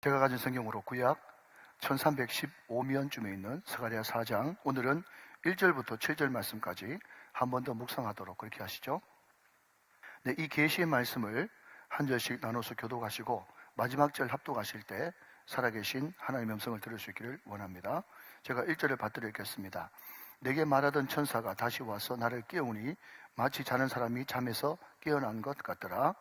제가 가진 성경으로 구약 1315면쯤에 있는 스가랴 4장, 오늘은 1절부터 7절 말씀까지 한 번 더 묵상하도록 그렇게 하시죠. 네, 이 계시의 말씀을 한 절씩 나눠서 교독하시고 마지막 절 합독하실 때 살아계신 하나님의 음성을 들을 수 있기를 원합니다. 제가 1절을 받들어 읽겠습니다. 내게 말하던 천사가 다시 와서 나를 깨우니 마치 자는 사람이 잠에서 깨어난 것 같더라.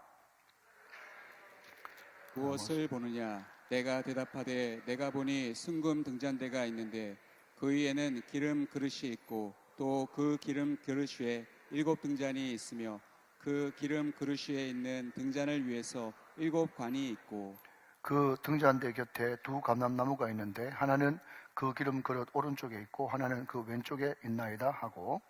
무엇을 보느냐? 내가 대답하되 내가 보니 순금 등잔대가 있는데 그 위에는 기름 그릇이 있고 또 그 기름 그릇 위에 7 등잔이 있으며 그 기름 그릇 위에 있는 등잔을 위해서 7 관이 있고 그 등잔대 곁에 2 감람나무가 있는데 하나는 그 기름 그릇 오른쪽에 있고 하나는 그 왼쪽에 있나이다 하고,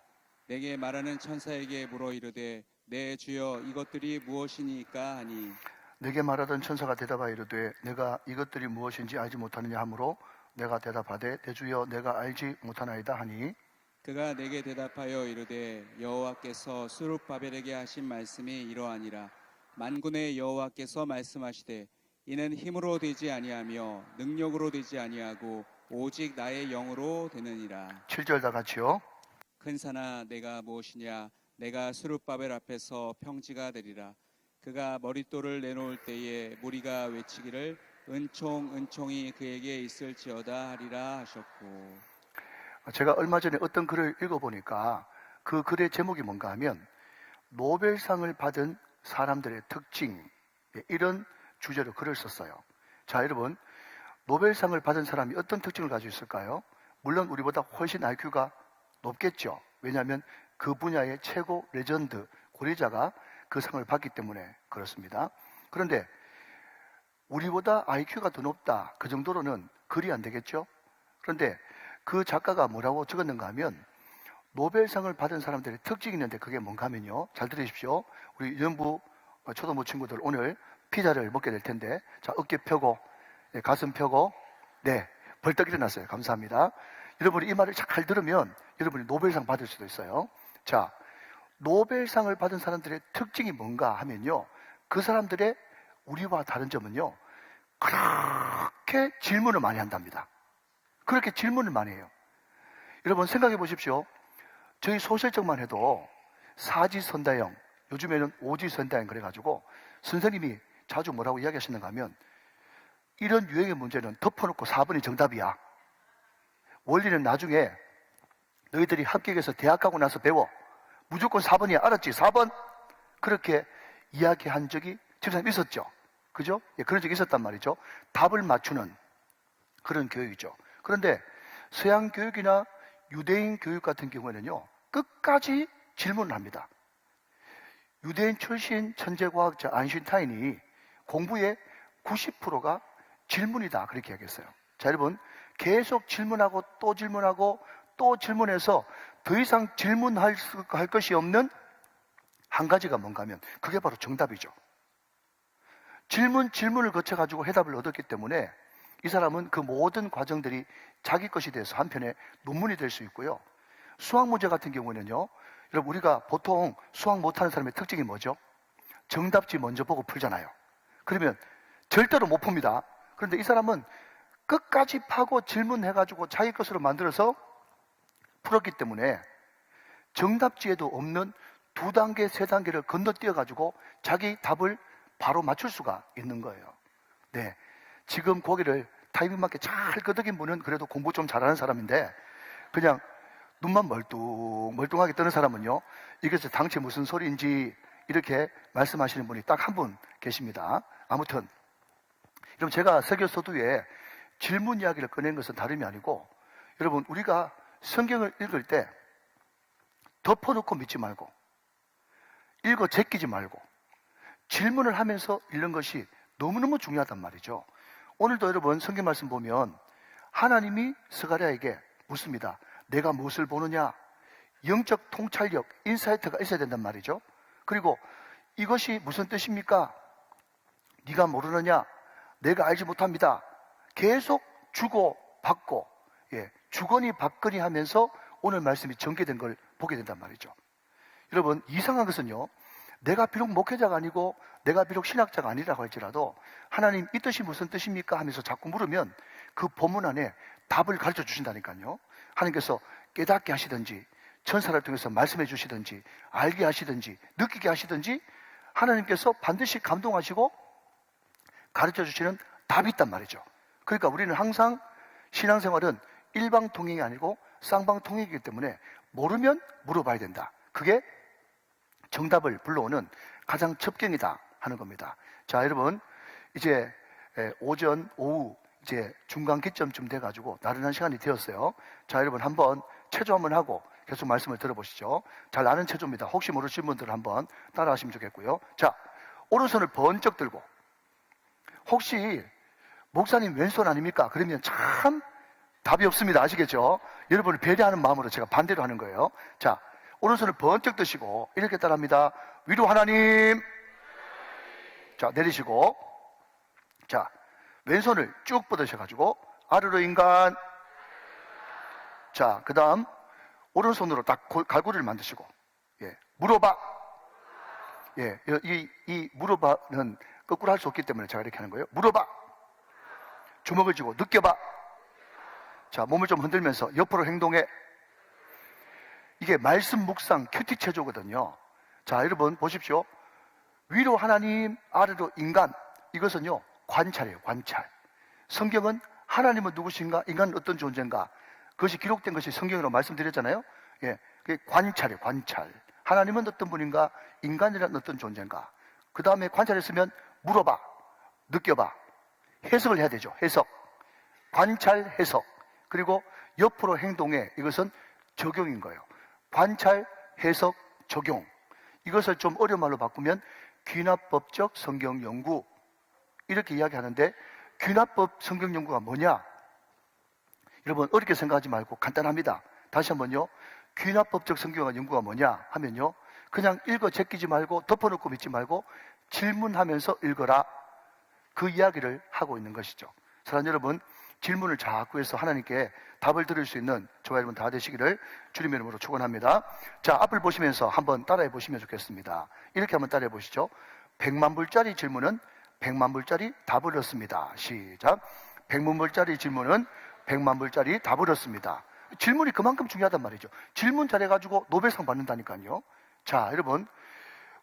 내게 말하는 천사에게 물어 이르되 내 주여 이것들이 무엇이니까 하니 내게 말하던 천사가 대답하여 이르되 내가 이것들이 무엇인지 알지 못하느냐 하므로 내가 대답하되 내 주여 내가 알지 못하나이다 하니, 그가 내게 대답하여 이르되 여호와께서 스룹바벨에게 하신 말씀이 이러하니라. 만군의 여호와께서 말씀하시되 이는 힘으로 되지 아니하며 능력으로 되지 아니하고 오직 나의 영으로 되느니라. 7절 다 같이요. 큰 산아 내가 무엇이냐? 내가 스룹바벨 앞에서 평지가 되리라. 그가 머릿돌을 내놓을 때에 무리가 외치기를 은총 은총이 그에게 있을지어다 하리라 하셨고. 제가 얼마 전에 어떤 글을 읽어보니까 그 글의 제목이 뭔가 하면 노벨상을 받은 사람들의 특징, 이런 주제로 글을 썼어요. 자, 여러분, 노벨상을 받은 사람이 어떤 특징을 가지고 있을까요? 물론 우리보다 훨씬 IQ가 높겠죠. 왜냐하면 그 분야의 최고 레전드, 고리자가 그 상을 받기 때문에 그렇습니다. 그런데 우리보다 IQ가 더 높다, 그 정도로는 글이 안 되겠죠. 그런데 그 작가가 뭐라고 적었는가 하면 노벨상을 받은 사람들의 특징이 있는데 그게 뭔가 하면요, 잘 들으십시오. 우리 유년부 초등부 친구들 오늘 피자를 먹게 될 텐데, 자, 어깨 펴고, 가슴 펴고, 네, 벌떡 일어났어요. 감사합니다. 여러분이 이 말을 잘 들으면 여러분이 노벨상 받을 수도 있어요. 자, 노벨상을 받은 사람들의 특징이 뭔가 하면요, 그 사람들의 우리와 다른 점은요, 그렇게 질문을 많이 한답니다. 그렇게 질문을 많이 해요. 여러분 생각해 보십시오. 저희 소설적만 해도 사지선다형, 요즘에는 오지선다형 그래가지고 선생님이 자주 뭐라고 이야기하시는가 하면 이런 유형의 문제는 덮어놓고 4번이 정답이야. 원리는 나중에 너희들이 합격해서 대학 가고 나서 배워. 무조건 4번이야. 알았지? 4번? 그렇게 이야기한 적이 집사님 있었죠. 그죠? 예, 그런 적이 있었단 말이죠. 답을 맞추는 그런 교육이죠. 그런데 서양 교육이나 유대인 교육 같은 경우에는요, 끝까지 질문을 합니다. 유대인 출신 천재과학자 아인슈타인이 공부의 90%가 질문이다, 그렇게 얘기했어요. 자, 여러분, 계속 질문하고 또 질문하고 또 질문해서 더 이상 질문할 것이 없는 한 가지가 뭔가 하면 그게 바로 정답이죠. 질문을 거쳐가지고 해답을 얻었기 때문에 이 사람은 그 모든 과정들이 자기 것이 돼서 한편의 논문이 될 수 있고요. 수학 문제 같은 경우에는요, 여러분 우리가 보통 수학 못하는 사람의 특징이 뭐죠? 정답지 먼저 보고 풀잖아요. 그러면 절대로 못 풉니다. 그런데 이 사람은 끝까지 파고 질문해가지고 자기 것으로 만들어서 풀었기 때문에 정답지에도 없는 2단계, 3단계를 건너뛰어가지고 자기 답을 바로 맞출 수가 있는 거예요. 네, 지금 고개를 타이밍 맞게 잘 끄덕인 분은 그래도 공부 좀 잘하는 사람인데, 그냥 눈만 멀뚱하게 뜨는 사람은요, 이것이 당최 무슨 소리인지 이렇게 말씀하시는 분이 딱 한 분 계십니다. 아무튼 그럼 제가 설교 서두에 질문 이야기를 꺼낸 것은 다름이 아니고, 여러분 우리가 성경을 읽을 때 덮어놓고 믿지 말고 읽어 제끼지 말고 질문을 하면서 읽는 것이 너무너무 중요하단 말이죠. 오늘도 여러분 성경 말씀 보면 하나님이 스가랴에게 묻습니다. 내가 무엇을 보느냐? 영적 통찰력, 인사이트가 있어야 된단 말이죠. 그리고 이것이 무슨 뜻입니까? 네가 모르느냐? 내가 알지 못합니다. 계속 주고 받고, 주거니 받거니 하면서 오늘 말씀이 전개된 걸 보게 된단 말이죠. 여러분 이상한 것은요, 내가 비록 목회자가 아니고 내가 비록 신학자가 아니라고 할지라도 하나님 이 뜻이 무슨 뜻입니까? 하면서 자꾸 물으면 그 본문 안에 답을 가르쳐 주신다니까요. 하나님께서 깨닫게 하시든지 천사를 통해서 말씀해 주시든지 알게 하시든지 느끼게 하시든지 하나님께서 반드시 감동하시고 가르쳐 주시는 답이 있단 말이죠. 그러니까 우리는 항상 신앙생활은 일방통행이 아니고 쌍방통행이기 때문에 모르면 물어봐야 된다. 그게 정답을 불러오는 가장 첩경이다 하는 겁니다. 자, 여러분 이제 오전, 오후 이제 중간 기점쯤 돼가지고 나른한 시간이 되었어요. 자, 여러분 한번 체조 한번 하고 계속 말씀을 들어보시죠. 잘 아는 체조입니다. 혹시 모르시는 분들은 한번 따라하시면 좋겠고요. 자, 오른손을 번쩍 들고 혹시 목사님 왼손 아닙니까? 그러면 참 답이 없습니다. 아시겠죠? 여러분을 배려하는 마음으로 제가 반대로 하는 거예요. 자, 오른손을 번쩍 드시고 이렇게 따라합니다. 위로 하나님. 자, 내리시고 자, 왼손을 쭉 뻗으셔가지고 아래로 인간. 자, 그 다음 오른손으로 딱 갈고리를 만드시고 물어봐. 이 물어봐는 거꾸로 할 수 없기 때문에 제가 이렇게 하는 거예요. 물어봐. 주먹을 쥐고 느껴봐. 자, 몸을 좀 흔들면서 옆으로 행동해. 이게 말씀 묵상 큐티 체조거든요. 자, 여러분 보십시오. 위로 하나님, 아래로 인간. 이것은요 관찰이에요. 관찰. 성경은 하나님은 누구신가, 인간은 어떤 존재인가, 그것이 기록된 것이 성경으로 말씀드렸잖아요. 그게 관찰이에요. 관찰. 하나님은 어떤 분인가, 인간이란 어떤 존재인가. 그 다음에 관찰했으면 물어봐, 느껴봐. 해석을 해야 되죠. 해석. 관찰, 해석. 그리고 옆으로 행동해. 이것은 적용인 거예요. 관찰, 해석, 적용. 이것을 좀 어려운 말로 바꾸면 귀납법적 성경 연구, 이렇게 이야기하는데, 귀납법 성경 연구가 뭐냐? 여러분 어렵게 생각하지 말고 간단합니다. 다시 한번요. 귀납법적 성경 연구가 뭐냐 하면요, 그냥 읽어 제끼지 말고 덮어놓고 믿지 말고 질문하면서 읽어라, 그 이야기를 하고 있는 것이죠. 사랑하는 여러분, 질문을 자꾸 해서 하나님께 답을 들을 수 있는 저와 여러분 다 되시기를 주님의 이름으로 축원합니다. 자, 앞을 보시면서 한번 따라해 보시면 좋겠습니다. 이렇게 한번 따라해 보시죠. 100만 불짜리 질문은 100만 불짜리 답을 얻습니다. 시작. 100만 불짜리 질문은 100만 불짜리 답을 얻습니다. 질문이 그만큼 중요하단 말이죠. 질문 잘해가지고 노벨상 받는다니까요. 자, 여러분,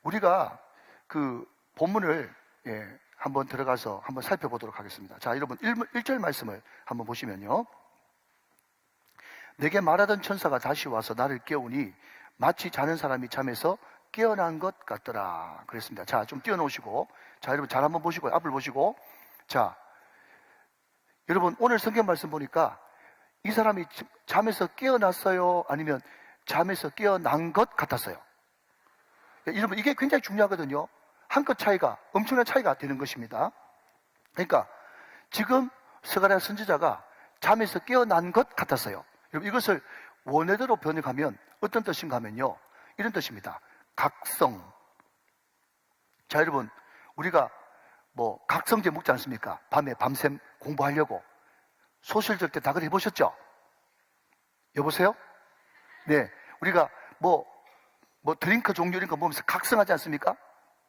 우리가 그 본문을 한번 들어가서 한번 살펴보도록 하겠습니다. 자, 여러분 1절 말씀을 한번 보시면요, 내게 말하던 천사가 다시 와서 나를 깨우니 마치 자는 사람이 잠에서 깨어난 것 같더라 그랬습니다. 자, 좀 띄워놓으시고, 자, 여러분 잘 한번 보시고 앞을 보시고, 자, 여러분 오늘 성경 말씀 보니까 이 사람이 잠에서 깨어났어요, 아니면 잠에서 깨어난 것 같았어요? 여러분 이게 굉장히 중요하거든요. 한 끗 차이가, 엄청난 차이가 되는 것입니다. 그러니까 지금 스가랴 선지자가 잠에서 깨어난 것 같았어요. 여러분 이것을 원어대로 번역하면 어떤 뜻인가 하면요, 이런 뜻입니다. 각성. 자, 여러분 우리가 뭐 각성제 먹지 않습니까? 밤에 밤샘 공부하려고. 소실절 때 다 그래 해보셨죠? 여보세요? 네, 우리가 뭐 드링크 종류 이런 거 보면서 각성하지 않습니까?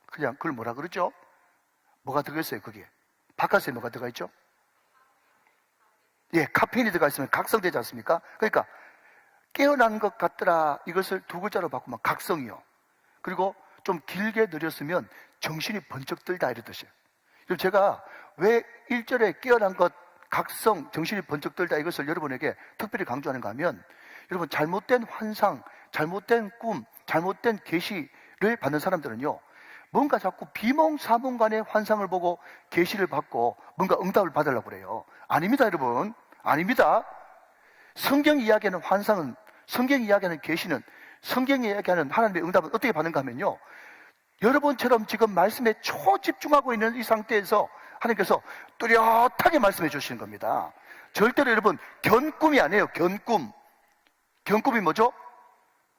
그냥 그걸 뭐라 그러죠? 뭐가 들어있어요 거기에? 바깥에 뭐가 들어가 있죠? 카페인이 들어가 있으면 각성되지 않습니까? 그러니까 깨어난 것 같더라, 이것을 두 글자로 바꾸면 각성이요. 그리고 좀 길게 늘렸으면 정신이 번쩍 들다, 이런 뜻이에요. 그럼 제가 왜 1절에 깨어난 것, 각성, 정신이 번쩍 들다 이것을 여러분에게 특별히 강조하는가 하면, 여러분 잘못된 환상, 잘못된 꿈, 잘못된 계시를 받는 사람들은요, 뭔가 자꾸 비몽사몽간의 환상을 보고 계시를 받고 뭔가 응답을 받으려고 그래요. 아닙니다, 여러분. 아닙니다. 성경 이야기하는 환상은, 성경 이야기하는 계시는, 성경 이야기하는 하나님의 응답은 어떻게 받는가 하면요, 여러분처럼 지금 말씀에 초집중하고 있는 이 상태에서 하나님께서 뚜렷하게 말씀해 주시는 겁니다. 절대로 여러분 견꿈이 아니에요. 견꿈. 견꿈이 뭐죠?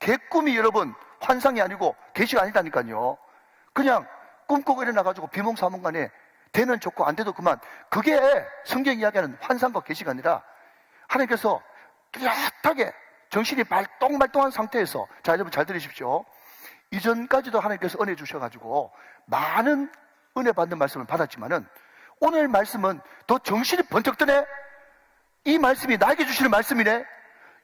개꿈이 여러분 환상이 아니고 계시가 아니다니까요. 그냥 꿈꾸고 일어나가지고 비몽사몽간에 되면 좋고 안 돼도 그만. 그게 성경 이야기하는 환상과 계시가 아니라 하나님께서 뚜렷하게 정신이 말똥말똥한 상태에서, 자, 여러분 잘 들으십시오. 이전까지도 하나님께서 은혜 주셔가지고 많은 은혜 받는 말씀을 받았지만은 오늘 말씀은 더 정신이 번쩍 드네. 이 말씀이 나에게 주시는 말씀이네.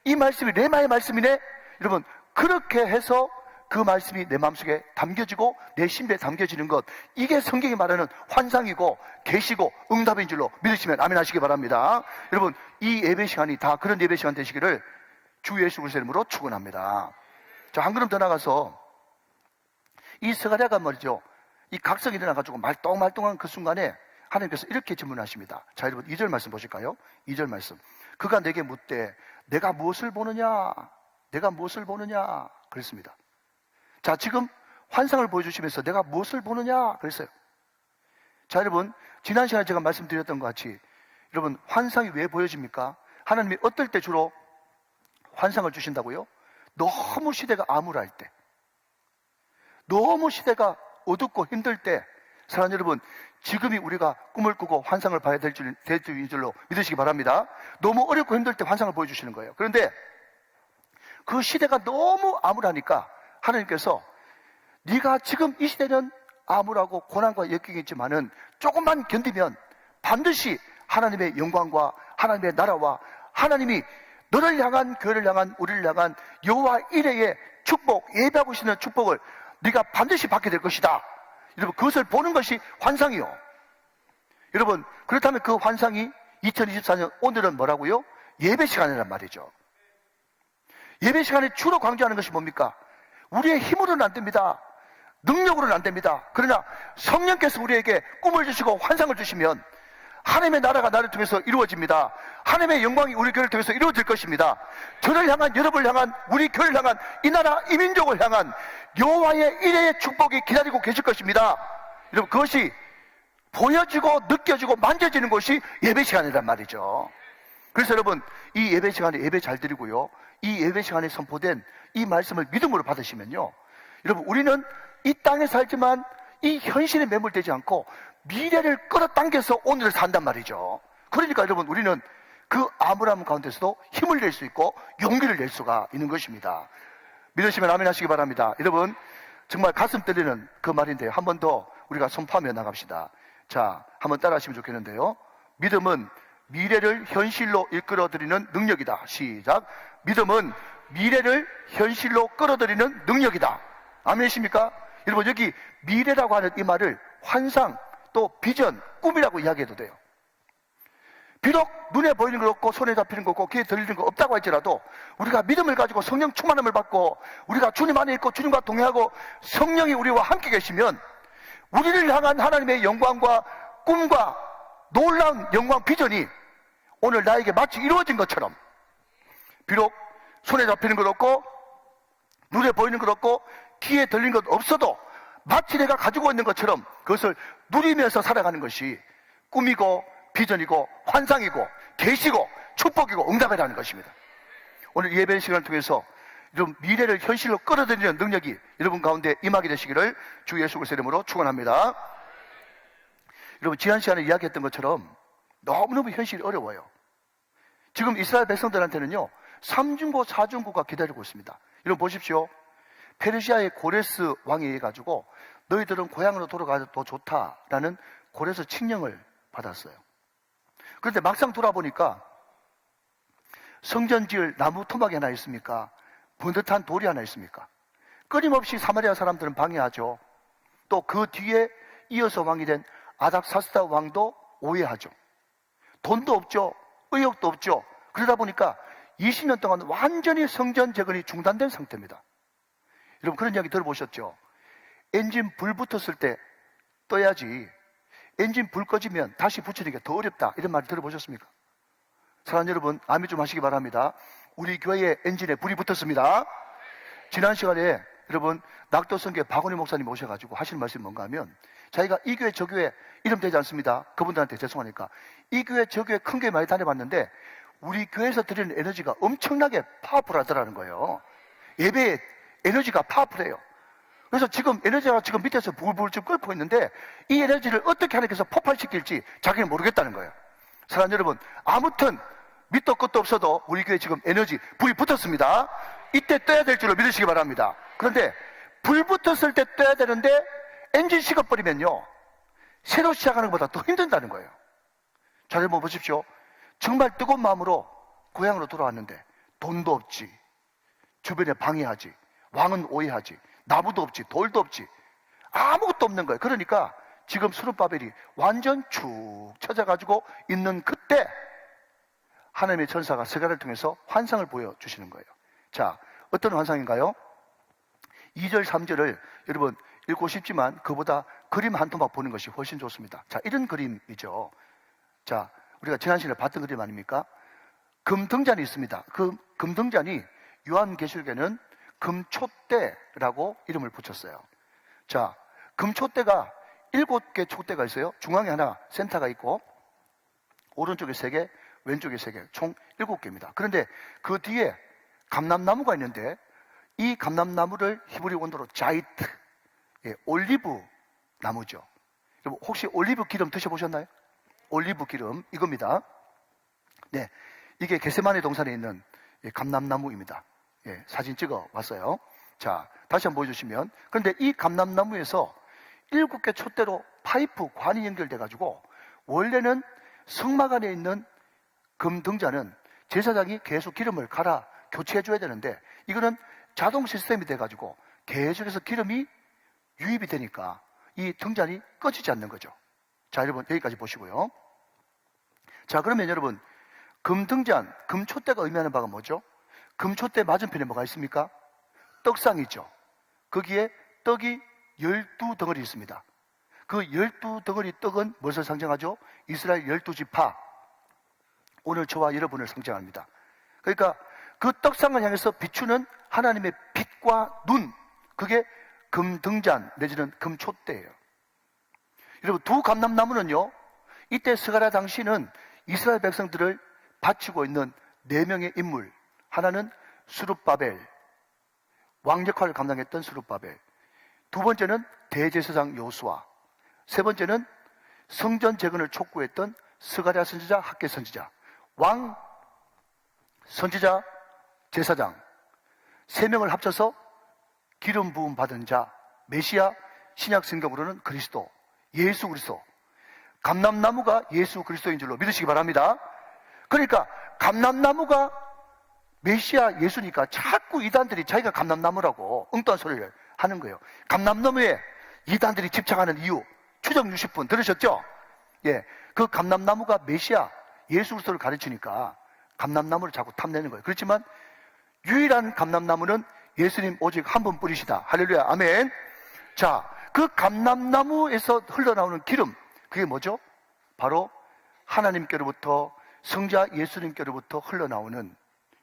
이 말씀이 레마의 말씀이네. 여러분, 그렇게 해서 그 말씀이 내 마음속에 담겨지고 내 심배에 담겨지는 것, 이게 성경이 말하는 환상이고 계시고 응답인 줄로 믿으시면 아멘 하시기 바랍니다. 여러분, 이 예배 시간이 다 그런 예배 시간 되시기를 주 예수 그리스도의 이름으로 축원합니다. 자, 한 걸음 더 나가서 이 스가랴가 말이죠, 이 각성이 일어나가지고 말똥말똥한 그 순간에 하나님께서 이렇게 질문하십니다. 자, 여러분 2절 말씀 보실까요? 2절 말씀. 그가 내게 묻되 내가 무엇을 보느냐? 내가 무엇을 보느냐? 그랬습니다. 자, 지금 환상을 보여주시면서 내가 무엇을 보느냐? 그랬어요. 자, 여러분, 지난 시간에 제가 말씀드렸던 것 같이 여러분, 환상이 왜 보여집니까? 하나님이 어떨 때 주로 환상을 주신다고요? 너무 시대가 암울할 때, 너무 시대가 어둡고 힘들 때, 사랑하는 여러분, 지금이 우리가 꿈을 꾸고 환상을 봐야 될 줄로 믿으시기 바랍니다. 너무 어렵고 힘들 때 환상을 보여주시는 거예요. 그런데 그 시대가 너무 암울하니까 하나님께서 네가 지금 이 시대는 암울하고 고난과 역경이 있지만은 조금만 견디면 반드시 하나님의 영광과 하나님의 나라와 하나님이 너를 향한, 교회를 향한, 우리를 향한 여호와 이레의 축복, 예배하고 있는 축복을 네가 반드시 받게 될 것이다. 여러분, 그것을 보는 것이 환상이요. 여러분, 그렇다면 그 환상이 2024년 오늘은 뭐라고요? 예배 시간이란 말이죠. 예배 시간에 주로 강조하는 것이 뭡니까? 우리의 힘으로는 안 됩니다. 능력으로는 안 됩니다. 그러나 성령께서 우리에게 꿈을 주시고 환상을 주시면 하나님의 나라가 나를 통해서 이루어집니다. 하나님의 영광이 우리 교회를 통해서 이루어질 것입니다. 저를 향한, 여러분을 향한, 우리 교회를 향한, 이 나라, 이 민족을 향한 여호와의 이레의 축복이 기다리고 계실 것입니다. 여러분, 그것이 보여지고 느껴지고 만져지는 것이 예배 시간이란 말이죠. 그래서 여러분, 이 예배 시간에 예배 잘 드리고요, 이 예배 시간에 선포된 이 말씀을 믿음으로 받으시면요, 여러분, 우리는 이 땅에 살지만 이 현실에 매몰되지 않고 미래를 끌어당겨서 오늘을 산단 말이죠. 그러니까 여러분, 우리는 그 암울함 가운데서도 힘을 낼 수 있고 용기를 낼 수가 있는 것입니다. 믿으시면 아멘 하시기 바랍니다. 여러분, 정말 가슴 떨리는 그 말인데요, 한 번 더 우리가 선포하며 나갑시다. 자, 한번 따라 하시면 좋겠는데요, 믿음은 미래를 현실로 이끌어들이는 능력이다. 시작. 믿음은 미래를 현실로 끌어들이는 능력이다. 아멘이십니까? 여러분, 여기 미래라고 하는 이 말을 환상, 또 비전, 꿈이라고 이야기해도 돼요. 비록 눈에 보이는 거 없고 손에 잡히는 거 없고 귀에 들리는 거 없다고 할지라도 우리가 믿음을 가지고 성령 충만함을 받고 우리가 주님 안에 있고 주님과 동행하고 성령이 우리와 함께 계시면 우리를 향한 하나님의 영광과 꿈과 놀라운 영광 비전이 오늘 나에게 마치 이루어진 것처럼, 비록 손에 잡히는 것 없고 눈에 보이는 것 없고 귀에 들리는 것 없어도 마치 내가 가지고 있는 것처럼 그것을 누리면서 살아가는 것이 꿈이고 비전이고 환상이고 계시고 축복이고 응답이라는 것입니다. 오늘 예배 시간을 통해서 이런 미래를 현실로 끌어들이는 능력이 여러분 가운데 임하게 되시기를 주 예수 그리스도의 이름으로 축원합니다. 여러분, 지난 시간에 이야기했던 것처럼 너무너무 현실이 어려워요. 지금 이스라엘 백성들한테는요, 3중고 4중고가 기다리고 있습니다. 여러분 보십시오. 페르시아의 고레스 왕에 의해 가지고 너희들은 고향으로 돌아가도 더 좋다라는 고레스 칙령을 받았어요. 그런데 막상 돌아보니까 성전 지을 나무 토막이 하나 있습니까? 번듯한 돌이 하나 있습니까? 끊임없이 사마리아 사람들은 방해하죠. 또 그 뒤에 이어서 왕이 된 아닥사스다 왕도 오해하죠. 돈도 없죠. 의욕도 없죠. 그러다 보니까 20년 동안 완전히 성전 재건이 중단된 상태입니다. 여러분, 그런 이야기 들어보셨죠? 엔진 불 붙었을 때 떠야지 엔진 불 꺼지면 다시 붙이는 게 더 어렵다, 이런 말 들어보셨습니까? 사랑하는 여러분, 아멘 좀 하시기 바랍니다. 우리 교회의 엔진에 불이 붙었습니다. 지난 시간에 여러분 낙도성교회 박원희 목사님 오셔가지고 하시는 말씀이 뭔가 하면, 자기가 이 교회 저 교회 이름 되지 않습니다. 그분들한테 죄송하니까 이 교회 저 교회 큰 교회 많이 다녀봤는데 우리 교회에서 드리는 에너지가 엄청나게 파워풀하더라는 거예요. 예배의 에너지가 파워풀해요. 그래서 지금 에너지가 지금 밑에서 불불 좀 끓고 있는데 이 에너지를 어떻게 하나님께서 폭발시킬지 자기는 모르겠다는 거예요. 사랑하는 여러분, 아무튼 밑도 끝도 없어도 우리 교회 지금 에너지 불이 붙었습니다. 이때 떠야 될 줄로 믿으시기 바랍니다. 그런데 불 붙었을 때 떠야 되는데 엔진 식어버리면요, 새로 시작하는 것보다 더 힘든다는 거예요. 자, 여러분 보십시오. 정말 뜨거운 마음으로 고향으로 돌아왔는데 돈도 없지, 주변에 방해하지, 왕은 오해하지, 나무도 없지, 돌도 없지, 아무것도 없는 거예요. 그러니까 지금 스룹바벨이 완전 축 처져가지고 있는 그때 하나님의 천사가 스가랴를 통해서 환상을 보여주시는 거예요. 자, 어떤 환상인가요? 2절, 3절을 여러분 읽고 싶지만 그보다 그림 한 토막 보는 것이 훨씬 좋습니다. 자, 이런 그림이죠. 자, 우리가 지난 시간에 봤던 그림 아닙니까? 금등잔이 있습니다. 그 금등잔이 요한계시록에는 금촛대라고 이름을 붙였어요. 자, 금촛대가 7개 촛대가 있어요. 중앙에 하나 센터가 있고 오른쪽에 3개, 왼쪽에 3개, 총 7개입니다. 그런데 그 뒤에 감람나무가 있는데 이 감람나무를 히브리 원어로 자이트, 올리브 나무죠. 여러분 혹시 올리브 기름 드셔보셨나요? 올리브 기름 이겁니다. 네, 이게 겟세마네 동산에 있는 감람나무입니다. 사진 찍어 왔어요. 자, 다시 한번 보여주시면, 그런데 이 감람나무에서 7개 촛대로 파이프 관이 연결돼 가지고 원래는 성막 안에 있는 금등잔은 제사장이 계속 기름을 갈아 교체해 줘야 되는데 이거는 자동 시스템이 돼 가지고 계속해서 기름이 유입이 되니까 이 등잔이 꺼지지 않는 거죠. 자, 여러분 여기까지 보시고요. 자, 그러면 여러분 금등잔, 금촛대가 의미하는 바가 뭐죠? 금촛대 맞은편에 뭐가 있습니까? 떡상이 있죠. 거기에 떡이 12덩어리 있습니다. 그 12덩어리 떡은 무엇을 상징하죠? 이스라엘 12지파, 오늘 저와 여러분을 상징합니다. 그러니까 그 떡상을 향해서 비추는 하나님의 빛과 눈, 그게 금등잔 내지는 금촛대예요. 여러분 두 감람나무는요, 이때 스가랴 당시는 이스라엘 백성들을 바치고 있는 4명의 인물, 하나는 스룹바벨, 왕 역할을 감당했던 스룹바벨, 두 번째는 대제사장 요수아, 세 번째는 성전 재건을 촉구했던 스가랴 선지자, 학개 선지자, 왕, 선지자, 제사장 3명을 합쳐서 기름 부음 받은 자, 메시아, 신약 성경으로는 그리스도, 예수 그리스도. 감람나무가 예수 그리스도인 줄로 믿으시기 바랍니다. 그러니까 감람나무가 메시아 예수니까 자꾸 이단들이 자기가 감람나무라고 엉뚱한 소리를 하는 거예요. 감람나무에 이단들이 집착하는 이유, 추정 60분 들으셨죠? 예, 그 감람나무가 메시아 예수 그리스도를 가르치니까 감람나무를 자꾸 탐내는 거예요. 그렇지만 유일한 감람나무는 예수님 오직 한 분 뿌리시다. 할렐루야, 아멘. 자, 그 감람나무에서 흘러나오는 기름, 그게 뭐죠? 바로 하나님께로부터, 성자 예수님께로부터 흘러나오는,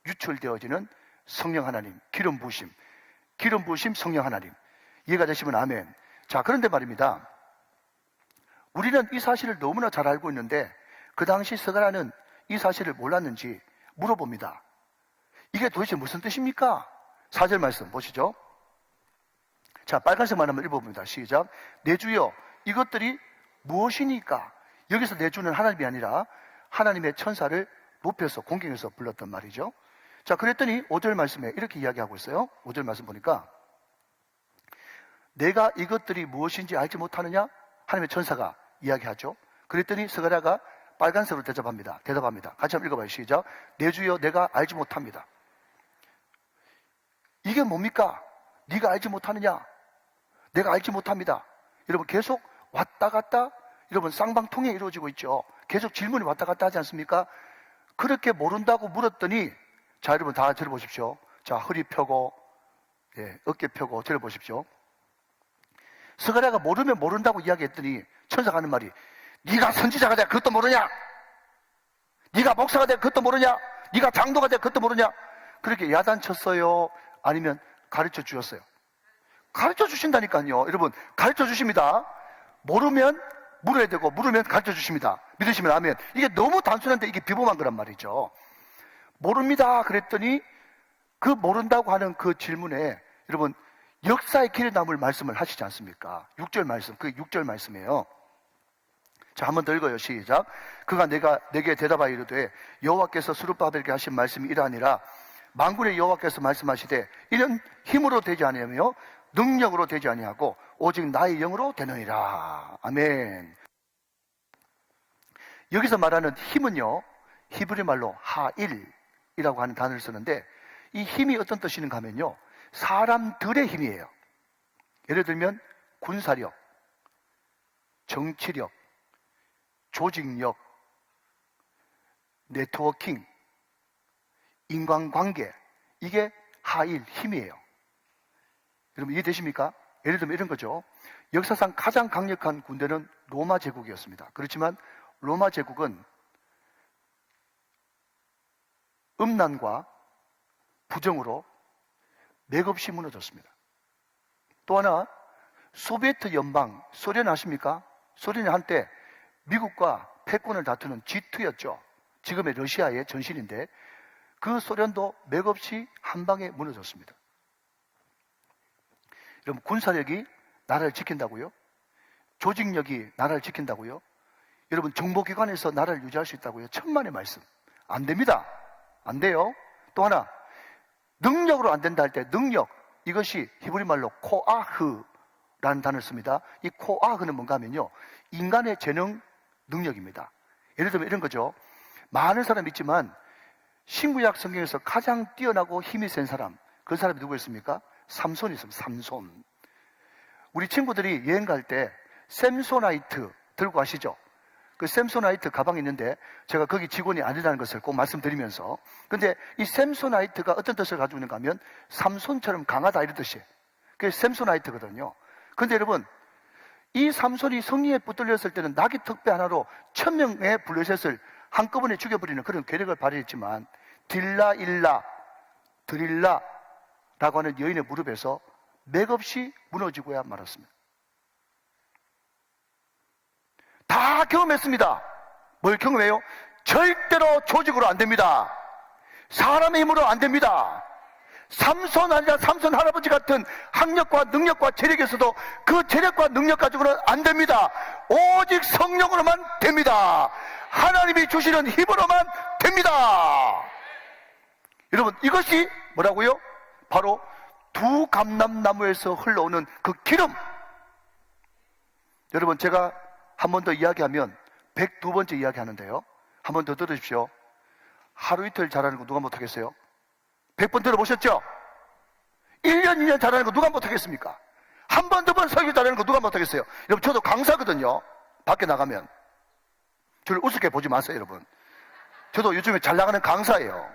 유출되어지는 성령 하나님, 기름 부으심, 성령 하나님. 이해가 되시면 아멘. 자, 그런데 말입니다, 우리는 이 사실을 너무나 잘 알고 있는데 그 당시 스가랴는 이 사실을 몰랐는지 물어봅니다. 이게 도대체 무슨 뜻입니까? 4절 말씀 보시죠. 자, 빨간색만 한번 읽어봅니다. 시작. 내 주여, 이것들이 무엇이니까? 여기서 내 주는 하나님이 아니라 하나님의 천사를 높여서 공경해서 불렀단 말이죠. 자, 그랬더니 5절 말씀에 이렇게 이야기하고 있어요. 5절 말씀 보니까 내가 이것들이 무엇인지 알지 못하느냐? 하나님의 천사가 이야기하죠. 그랬더니 스가랴가 빨간색으로 대답합니다. 같이 한번 읽어봐요. 시작. 내 주여, 내가 알지 못합니다. 이게 뭡니까? 네가 알지 못하느냐? 내가 알지 못합니다. 여러분 계속 왔다 갔다, 여러분 쌍방통에 이루어지고 있죠. 계속 질문이 왔다 갔다 하지 않습니까? 그렇게 모른다고 물었더니, 자, 여러분 다 들어보십시오. 자, 허리 펴고, 어깨 펴고 들어보십시오. 스가랴가 모르면 모른다고 이야기했더니 천사가 하는 말이, 네가 선지자가 돼 그것도 모르냐? 네가 목사가 돼 그것도 모르냐? 네가 장로가 돼 그것도 모르냐? 그렇게 야단쳤어요? 아니면 가르쳐 주셨어요? 가르쳐 주신다니까요. 여러분 가르쳐 주십니다. 모르면 물어야 되고 물으면 가르쳐 주십니다. 믿으시면 아멘. 이게 너무 단순한데 이게 비범한 거란 말이죠. 모릅니다 그랬더니 그 모른다고 하는 그 질문에 여러분 역사의 길에 남을 말씀을 하시지 않습니까? 6절 말씀, 그게 6절 말씀이에요. 자, 한 번 더 읽어요. 시작. 그가 내게 대답하여 이르되 여호와께서 스룹바벨에게 하신 말씀이 이러하니라. 만군의 여호와께서 말씀하시되 이는 힘으로 되지 아니하며 능력으로 되지 아니하고 오직 나의 영으로 되느니라. 아멘. 여기서 말하는 힘은요, 히브리 말로 하일이라고 하는 단어를 쓰는데, 이 힘이 어떤 뜻이는가 하면요, 사람들의 힘이에요. 예를 들면 군사력, 정치력, 조직력, 네트워킹, 인간관계, 이게 하일, 힘이에요. 여러분 이해되십니까? 예를 들면 이런 거죠. 역사상 가장 강력한 군대는 로마 제국이었습니다. 그렇지만 로마 제국은 음란과 부정으로 맥없이 무너졌습니다. 또 하나, 소비에트 연방, 소련 아십니까? 소련이 한때 미국과 패권을 다투는 G2였죠. 지금의 러시아의 전신인데, 그 소련도 맥없이 한 방에 무너졌습니다. 여러분, 군사력이 나라를 지킨다고요? 조직력이 나라를 지킨다고요? 여러분, 정보기관에서 나라를 유지할 수 있다고요? 천만의 말씀. 안 됩니다. 안 돼요. 또 하나, 능력으로 안 된다 할 때 능력, 이것이 히브리 말로 코아흐라는 단어를 씁니다. 이 코아흐는 뭔가 하면요, 인간의 재능, 능력입니다. 예를 들면 이런 거죠. 많은 사람이 있지만 신구약 성경에서 가장 뛰어나고 힘이 센 사람, 그 사람이 누구였습니까? 삼손이 있습니다. 삼손. 우리 친구들이 여행 갈 때 샘소나이트 들고 가시죠. 그 샘소나이트 가방이 있는데 제가 거기 직원이 아니라는 것을 꼭 말씀드리면서, 근데 이 샘소나이트가 어떤 뜻을 가지고 있는가 하면 삼손처럼 강하다 이런 뜻이에요. 그게 샘소나이트거든요. 근데 여러분, 이 삼손이 성리에 붙들렸을 때는 나귀 턱배 하나로 1000명의 블레셋을 한꺼번에 죽여버리는 그런 괴력을 발휘했지만, 딜라일라, 드릴라라고 하는 여인의 무릎에서 맥없이 무너지고야 말았습니다. 다 경험했습니다. 뭘 경험해요? 절대로 조직으로 안 됩니다. 사람의 힘으로 안 됩니다. 삼손 아니라 삼손 할아버지 같은 학력과 능력과 재력에서도 그 재력과 능력 가지고는 안 됩니다. 오직 성령으로만 됩니다. 하나님이 주시는 힘으로만 됩니다. 여러분, 이것이 뭐라고요? 바로 두 감람나무에서 흘러오는 그 기름. 여러분, 제가 한 번 더 이야기하면 102번째 이야기 하는데요, 한 번 더 들으십시오. 하루 이틀 잘하는 거 누가 못하겠어요? 100번 들어보셨죠? 1년 2년 잘하는 거 누가 못하겠습니까? 한 번, 두 번 설교 잘하는 거 누가 못하겠어요? 여러분, 저도 강사거든요. 밖에 나가면 저를 우습게 보지 마세요. 여러분, 저도 요즘에 잘 나가는 강사예요.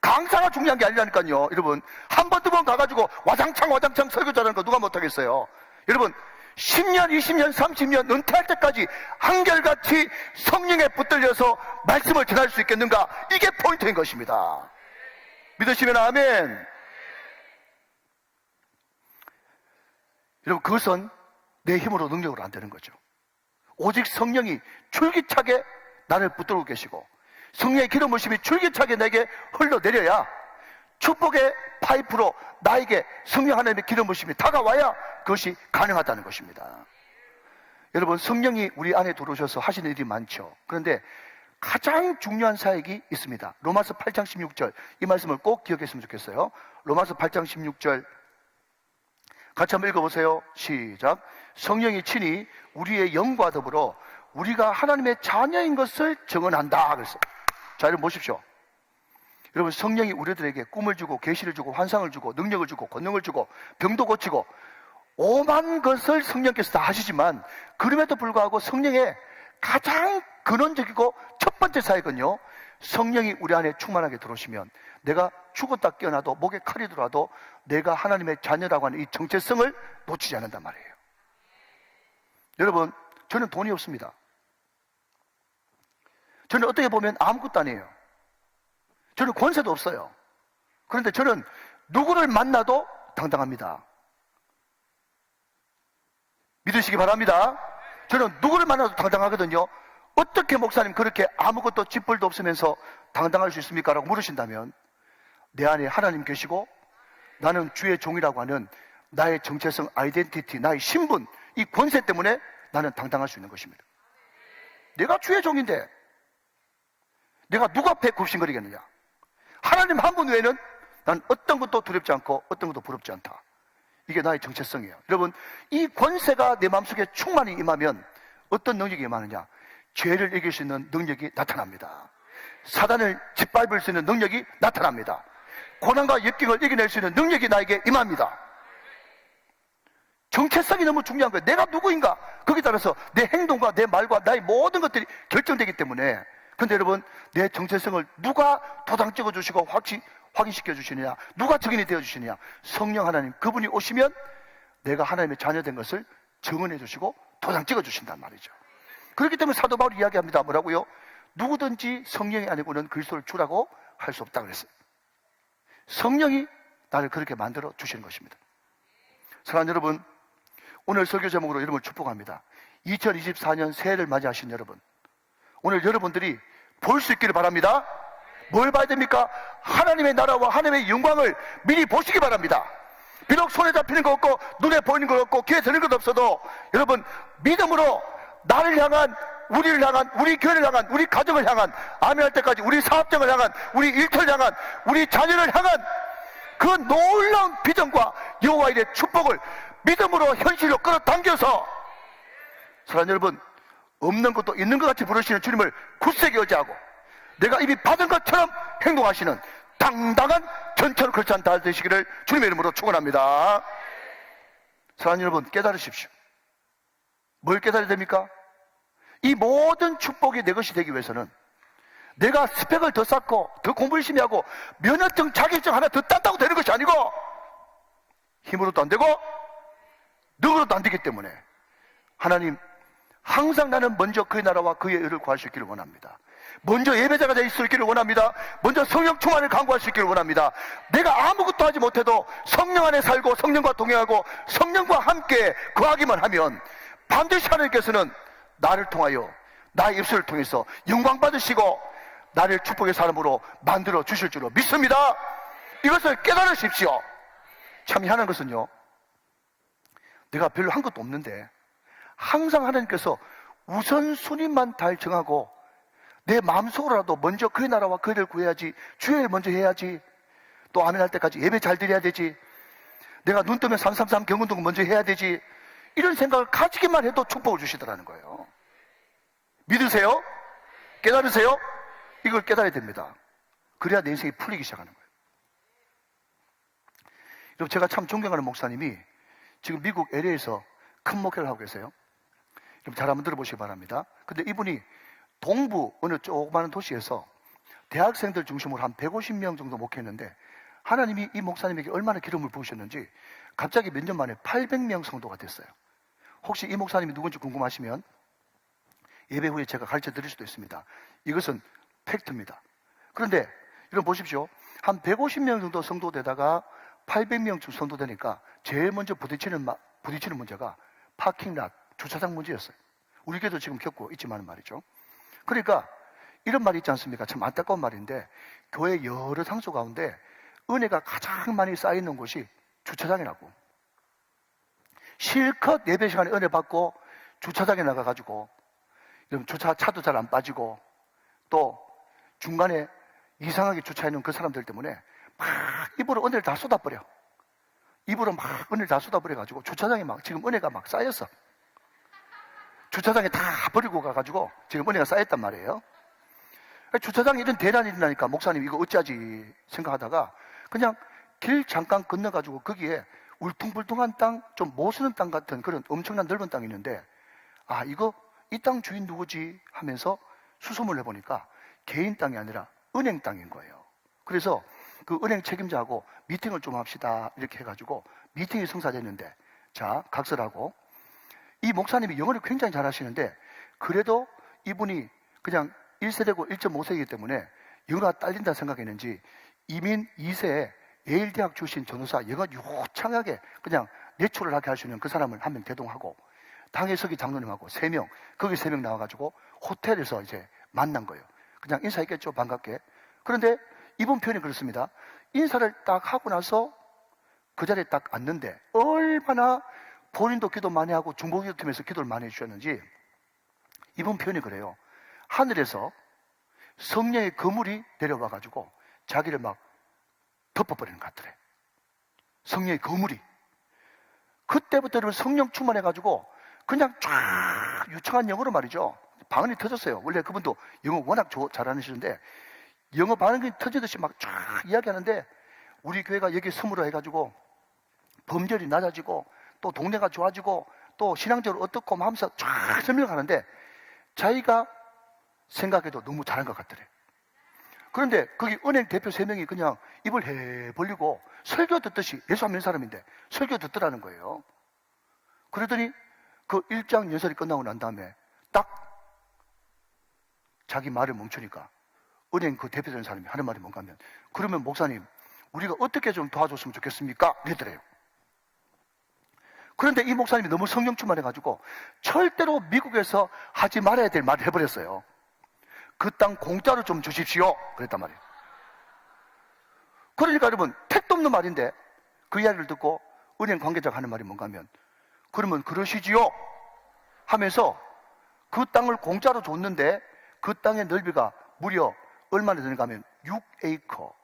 강사가 중요한 게 아니라니까요. 여러분, 한 번, 두 번 가가지고 와장창 설교 잘하는 거 누가 못하겠어요? 여러분, 10년, 20년, 30년 은퇴할 때까지 한결같이 성령에 붙들려서 말씀을 전할 수 있겠는가? 이게 포인트인 것입니다. 믿으시면 아멘. 여러분, 그것은 내 힘으로 능력으로 안 되는 거죠. 오직 성령이 줄기차게 나를 붙들고 계시고 성령의 기름 부으심이 줄기차게 내게 흘러내려야, 축복의 파이프로 나에게 성령 하나님의 기름 부으심이 다가와야 그것이 가능하다는 것입니다. 여러분, 성령이 우리 안에 들어오셔서 하시는 일이 많죠. 그런데 가장 중요한 사역이 있습니다. 로마서 8장 16절, 이 말씀을 꼭 기억했으면 좋겠어요. 로마서 8장 16절 같이 한번 읽어보세요. 시작. 성령이 친히 우리의 영과 더불어 우리가 하나님의 자녀인 것을 증언한다 그랬어요. 자, 여러분 보십시오. 여러분, 성령이 우리들에게 꿈을 주고 계시를 주고 환상을 주고 능력을 주고 권능을 주고 병도 고치고 오만 것을 성령께서 다 하시지만, 그럼에도 불구하고 성령의 가장 근원적이고 첫 번째 사역은요, 성령이 우리 안에 충만하게 들어오시면 내가 죽었다 깨어나도 목에 칼이 들어와도 내가 하나님의 자녀라고 하는 이 정체성을 놓치지 않는단 말이에요. 여러분, 저는 돈이 없습니다. 저는 어떻게 보면 아무것도 아니에요. 저는 권세도 없어요. 그런데 저는 누구를 만나도 당당합니다. 믿으시기 바랍니다. 저는 누구를 만나도 당당하거든요. 어떻게 목사님 그렇게 아무것도 쥐뿔도 없으면서 당당할 수 있습니까? 라고 물으신다면, 내 안에 하나님 계시고 나는 주의 종이라고 하는 나의 정체성, 아이덴티티, 나의 신분, 이 권세 때문에 나는 당당할 수 있는 것입니다. 내가 주의 종인데 내가 누구 앞에 굽신거리겠느냐? 하나님 한 분 외에는 난 어떤 것도 두렵지 않고 어떤 것도 부럽지 않다. 이게 나의 정체성이에요. 여러분, 이 권세가 내 마음속에 충만히 임하면 어떤 능력이 임하느냐? 죄를 이길 수 있는 능력이 나타납니다. 사단을 짓밟을 수 있는 능력이 나타납니다. 고난과 역경을 이겨낼 수 있는 능력이 나에게 임합니다. 정체성이 너무 중요한 거예요. 내가 누구인가? 거기에 따라서 내 행동과 내 말과 나의 모든 것들이 결정되기 때문에. 그런데 여러분, 내 정체성을 누가 도장 찍어주시고 확인시켜 주시느냐? 누가 증인이 되어 주시느냐? 성령 하나님, 그분이 오시면 내가 하나님의 자녀된 것을 증언해 주시고 도장 찍어 주신단 말이죠. 그렇기 때문에 사도 바울이 이야기합니다. 뭐라고요? 누구든지 성령이 아니고는 그리스도를 주라고 할 수 없다 그랬어요. 성령이 나를 그렇게 만들어 주시는 것입니다. 사랑하는 여러분, 오늘 설교 제목으로 여러분을 축복합니다. 2024년 새해를 맞이하신 여러분, 오늘 여러분들이 볼 수 있기를 바랍니다. 뭘 봐야 됩니까? 하나님의 나라와 하나님의 영광을 미리 보시기 바랍니다. 비록 손에 잡히는 것 없고 눈에 보이는 것 없고 귀에 들리는 것 없어도 여러분, 믿음으로 나를 향한, 우리를 향한, 우리 교회를 향한, 우리 가정을 향한, 아멘할 때까지 우리 사업장을 향한, 우리 일터를 향한, 우리 자녀를 향한 그 놀라운 비전과 여호와 일의 축복을 믿음으로 현실로 끌어당겨서, 사랑하는 여러분, 없는 것도 있는 것 같이 부르시는 주님을 굳세게 의지하고 내가 이미 받은 것처럼 행동하시는 당당한 전철 크리스찬 다 되시기를 주님의 이름으로 축원합니다. 사랑하는 여러분, 깨달으십시오. 뭘 깨달아야 됩니까? 이 모든 축복이 내 것이 되기 위해서는 내가 스펙을 더 쌓고 더 공부 열심히 하고 면허증, 자격증 하나 더 땄다고 되는 것이 아니고, 힘으로도 안 되고 능으로도 안 되기 때문에 하나님, 항상 나는 먼저 그의 나라와 그의 의를 구할 수 있기를 원합니다. 먼저 예배자가 될 수 있기를 원합니다. 먼저 성령 충만을 강구할 수 있기를 원합니다. 내가 아무것도 하지 못해도 성령 안에 살고 성령과 동행하고 성령과 함께 거하기만 하면 반드시 하나님께서는 나를 통하여, 나의 입술을 통해서 영광 받으시고 나를 축복의 사람으로 만들어 주실 줄로 믿습니다. 이것을 깨달으십시오. 참 희한한 것은요, 내가 별로 한 것도 없는데 항상 하나님께서 우선순위만 잘 정하고 내 마음속으로라도 먼저 그의 나라와 그의 일을 구해야지, 주의 일 먼저 해야지, 또 아멘 할 때까지 예배 잘 드려야 되지, 내가 눈 뜨면 333 경운동 먼저 해야 되지, 이런 생각을 가지기만 해도 축복을 주시더라는 거예요. 믿으세요? 깨달으세요? 이걸 깨달아야 됩니다. 그래야 내 인생이 풀리기 시작하는 거예요. 여러분, 제가 참 존경하는 목사님이 지금 미국 LA에서 큰 목회를 하고 계세요. 좀 잘 한번 들어보시기 바랍니다. 근데 이분이 동부 어느 조그마한 도시에서 대학생들 중심으로 한 150명 정도 목회했는데, 하나님이 이 목사님에게 얼마나 기름을 부으셨는지 갑자기 몇 년 만에 800명 성도가 됐어요. 혹시 이 목사님이 누군지 궁금하시면 예배 후에 제가 가르쳐 드릴 수도 있습니다. 이것은 팩트입니다. 그런데 여러분 보십시오. 한 150명 정도 성도되다가 800명쯤 성도되니까 제일 먼저 부딪히는 문제가 파킹랏, 주차장 문제였어요. 우리 교회도 지금 겪고 있지만 말이죠. 그러니까 이런 말이 있지 않습니까? 참 안타까운 말인데, 교회 여러 상소 가운데 은혜가 가장 많이 쌓이는 곳이 주차장이라고. 실컷 예배 시간에 은혜 받고 주차장에 나가가지고 차도 잘 안 빠지고 또 중간에 이상하게 주차해놓은 그 사람들 때문에 막 입으로 은혜를 다 쏟아버려. 입으로 막 은혜를 다 쏟아버려가지고 주차장에 막 지금 은혜가 막 쌓였어. 주차장에 다 버리고 가가지고 지금 은혜가 쌓였단 말이에요. 주차장에 이런 대란이 일어나니까 목사님 이거 어찌하지 생각하다가 그냥 길 잠깐 건너가지고 거기에 울퉁불퉁한 땅, 좀 못 쓰는 땅 같은 그런 엄청난 넓은 땅이 있는데, 아, 이 땅 주인 누구지 하면서 수소문을 해보니까 개인 땅이 아니라 은행 땅인 거예요. 그래서 그 은행 책임자하고 미팅을 좀 합시다 이렇게 해가지고 미팅이 성사됐는데, 자, 각설하고 이 목사님이 영어를 굉장히 잘하시는데 그래도 이분이 그냥 1세대고 1.5세이기 때문에 영어가 딸린다 생각했는지 이민 2세에 예일대학 출신 전도사, 영어 유창하게 그냥 내추럴 하게 할 수 있는 그 사람을 한 명 대동하고 당해석이 장로님하고 3명, 거기 3명 나와가지고 호텔에서 이제 만난 거예요. 그냥 인사했겠죠, 반갑게. 그런데 이분 표현이 그렇습니다. 인사를 딱 하고 나서 그 자리에 딱 앉는데 얼마나 본인도 기도 많이 하고 중보기도 팀에서 기도를 많이 해주셨는지 이분 표현이 그래요. 하늘에서 성령의 거물이 내려와가지고 자기를 막 덮어버리는 것 같더래. 성령의 거물이. 그때부터 여러분 성령 충만해가지고 그냥 쫙 유창한 영어로 말이죠. 방언이 터졌어요. 원래 그분도 영어 워낙 잘하시는데 영어 반응이 터지듯이 막 쫙 이야기하는데 우리 교회가 여기 섬으로 해가지고 범죄율이 낮아지고 또 동네가 좋아지고 또 신앙적으로 어떻고 하면서 쫙 설명하는데 자기가 생각해도 너무 잘한 것 같더래. 그런데 거기 은행 대표 3명이 그냥 입을 해 벌리고 설교 듣듯이, 예수 안 믿는 사람인데 설교 듣더라는 거예요. 그러더니 그 1장 연설이 끝나고 난 다음에 딱 자기 말을 멈추니까 은행 그 대표되는 사람이 하는 말이 뭔가 하면, 그러면 목사님 우리가 어떻게 좀 도와줬으면 좋겠습니까? 이랬더래요. 그런데 이 목사님이 너무 성령 충만해가지고 절대로 미국에서 하지 말아야 될 말을 해버렸어요. 그 땅 공짜로 좀 주십시오. 그랬단 말이에요. 그러니까 여러분, 택도 없는 말인데 그 이야기를 듣고 은행 관계자가 하는 말이 뭔가 하면, 그러면 그러시지요 하면서 그 땅을 공짜로 줬는데 그 땅의 넓이가 무려 얼마나 되는가 하면 6에이커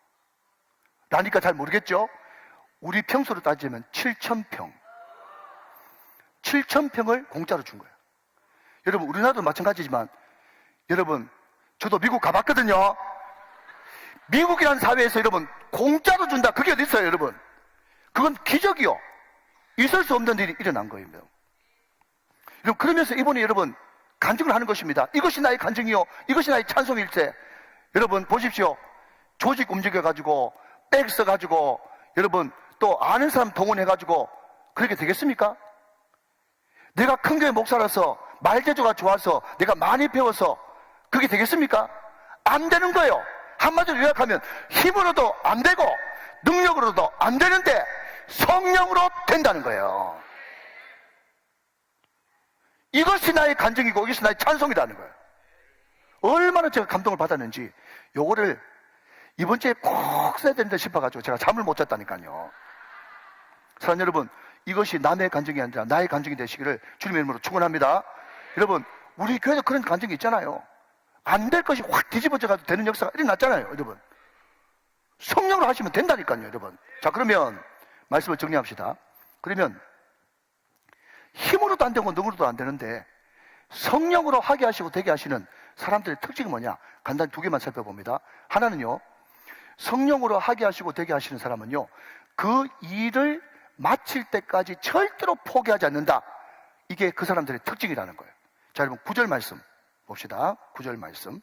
라니까 잘 모르겠죠? 우리 평수로 따지면 7,000평. 7,000평을 공짜로 준 거예요. 여러분, 우리나라도 마찬가지지만 여러분, 저도 미국 가봤거든요. 미국이라는 사회에서 여러분 공짜로 준다, 그게 어디 있어요? 여러분, 그건 기적이요. 있을 수 없는 일이 일어난 거예요. 여러분, 그러면서 이분이 여러분 간증을 하는 것입니다. 이것이 나의 간증이요, 이것이 나의 찬송일세. 여러분 보십시오. 조직 움직여가지고 백 써가지고 여러분 또 아는 사람 동원해가지고 그렇게 되겠습니까? 내가 큰 교회 목사라서 말재주가 좋아서 내가 많이 배워서 그게 되겠습니까? 안 되는 거예요. 한마디로 요약하면 힘으로도 안 되고 능력으로도 안 되는데 성령으로 된다는 거예요. 이것이 나의 간증이고 이것이 나의 찬송이라는 거예요. 얼마나 제가 감동을 받았는지 요거를 이번 주에 꼭 써야 된다 싶어가지고 제가 잠을 못 잤다니까요. 사랑하는 여러분, 이것이 남의 간증이 아니라 나의 간증이 되시기를 주님의 이름으로 축원합니다. 여러분, 우리 교회도 그런 간증이 있잖아요. 안 될 것이 확 뒤집어져가지고 되는 역사가 일어났잖아요. 여러분, 성령으로 하시면 된다니까요. 여러분, 자, 그러면 말씀을 정리합시다. 그러면 힘으로도 안 되고 능으로도 안 되는데 성령으로 하게 하시고 되게 하시는 사람들의 특징이 뭐냐? 간단히 2개만 살펴봅니다. 하나는요, 성령으로 하게 하시고 되게 하시는 사람은요, 그 일을 마칠 때까지 절대로 포기하지 않는다. 이게 그 사람들의 특징이라는 거예요. 자, 여러분 9절 말씀 봅시다. 9절 말씀.